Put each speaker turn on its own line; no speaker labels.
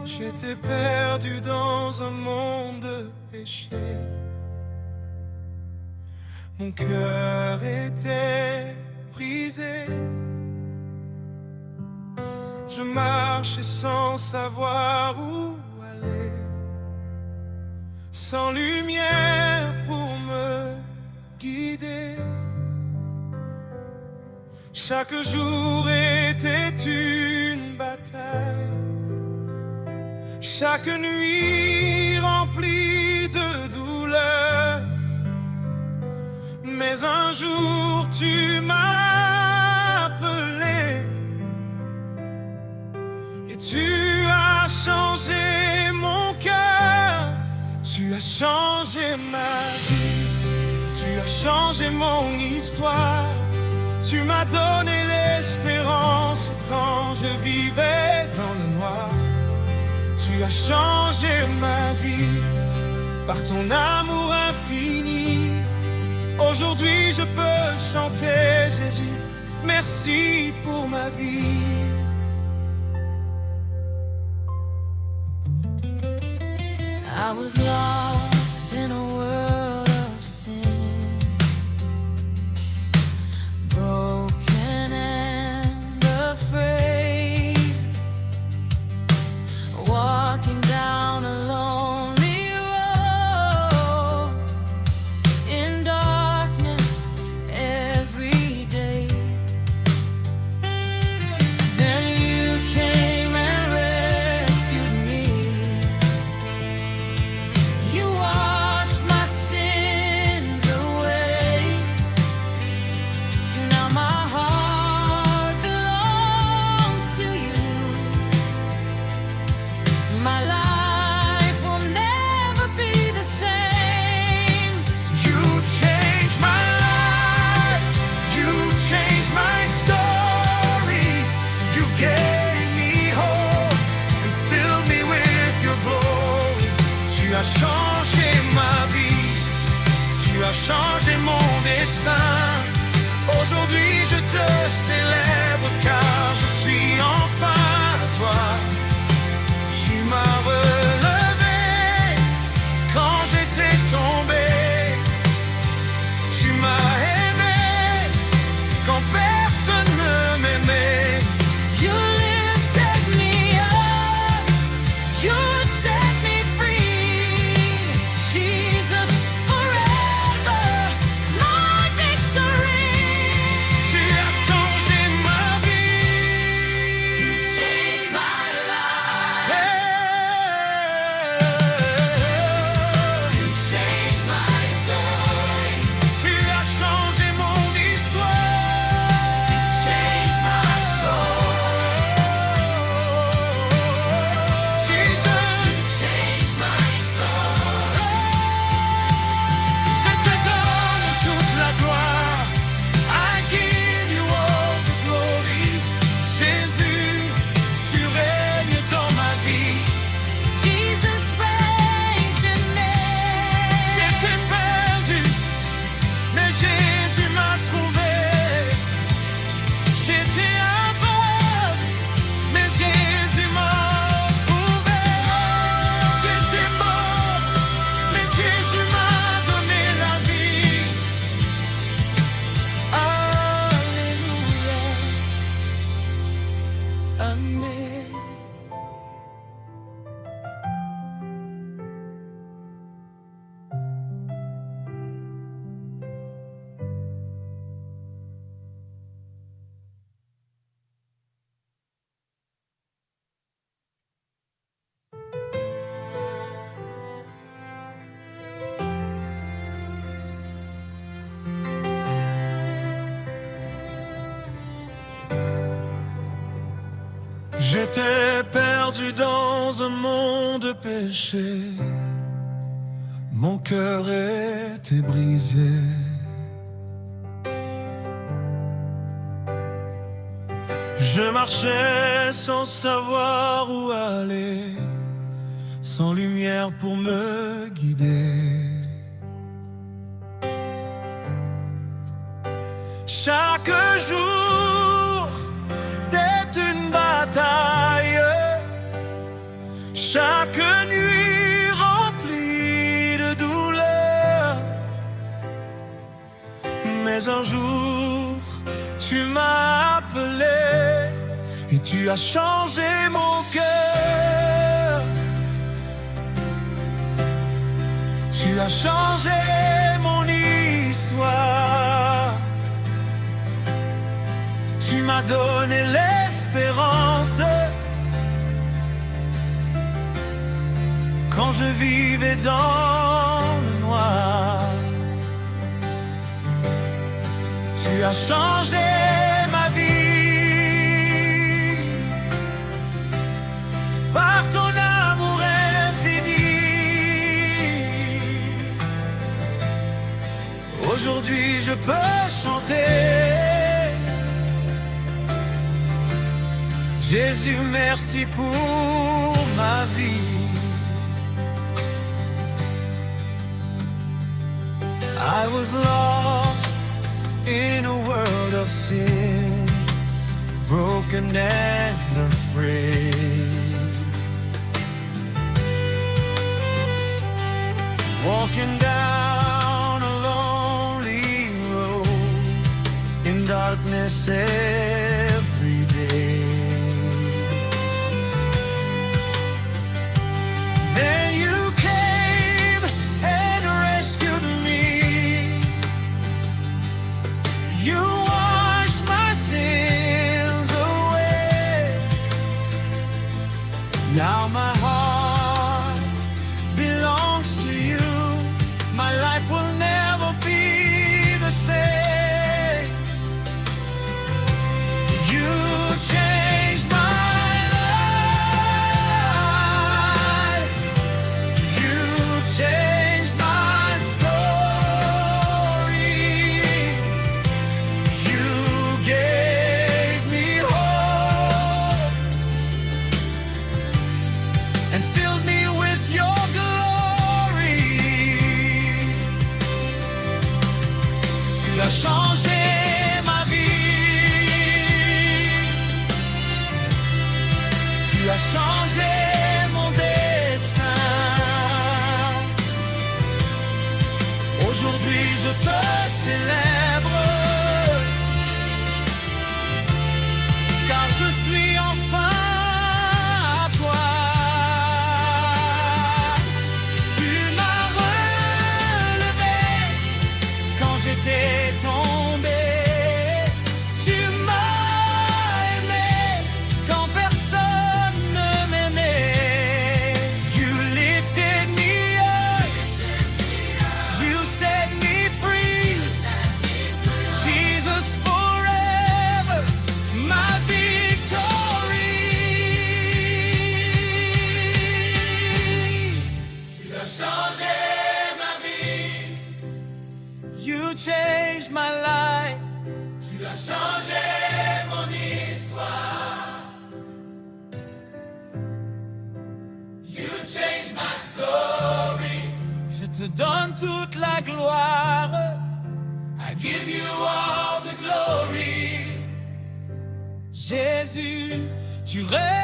J'étais perdu dans un monde de péché. Mon cœur était brisé. Je marchais sans savoir où aller, sans lumière pour me guider. Chaque jour était une bataille, chaque nuit remplie de douleur. Mais un jour tu m'as appelé et tu as changé mon cœur. Tu as changé ma vie, tu as changé mon histoire. Tu m'as donné l'espérance quand je vivais dans le noir. Tu as changé ma vie par ton amour infini. Aujourd'hui je peux chanter Jésus, merci pour ma vie.
I was lost in a world of sin, broken and afraid, walking down a lonely road in darkness every day. Then you came and rescued me. You washed my sins away. Now my heart belongs to you. My life will never be the same.
You changed my life, you changed my story. You gave me hope and filled me with your glory. Tu as changé ma vie, tu as changé mon destin. Aujourd'hui je te célèbre car je suis enfin à toi. Tu m'as relevé quand j'étais tombé. Tu m'as aimé quand personne ne m'aimait.
You lifted me up, you set me free. Jesus, forever, my victory.
Tu as changé ma vie.
You changed my life.
Hey.
You changed my story.
Tu as changé mon histoire.
Changed my soul.
Jesus,
Changed my story.
je te donne toute la gloire. I give you all the glory. Jésus, tu règnes dans ma vie.
Jesus reigns in me.
J'étais perdu, mais Jésus m'a trouvé. J'étais aveugle, mais Jésus m'a trouvé. J'étais mort, mais Jésus m'a donné la vie. Alléluia. Amen. J'étais perdu dans un monde de péché. Mon cœur était brisé. Je marchais sans savoir où aller, sans lumière pour me guider. Chaque jour est une bataille, Mais un jour, tu m'as appelé et tu as changé mon cœur. Tu as changé mon histoire. Tu m'as donné l'espérance quand je vivais dans le noir. Tu as changé ma vie par ton amour infini. Aujourd'hui je peux chanter: Jésus, merci pour ma vie. I was lost in a world of sin, broken and afraid, walking down a lonely road in darkness every day. Then you came and rescued me. You washed my sins away. Now my heart belongs to you. My life will never be the same. You changed my life. You changed my story. You gave me hope and filled me with your glory. Tu as changé ma vie. Tu as changé mon destin. Aujourd'hui je te célèbre, car je suis enfin à toi. Tu m'as relevé quand j'étais tombé. Tu m'as aimé quand personne ne m'aimait. You lifted me up. You set me free. Jesus forever, my victory. Tu as changé ma vie. You changed my life. Tu as changé mon histoire. You changed my story. Je te donne toute la gloire. I give you all the glory. Jésus, tu règnes.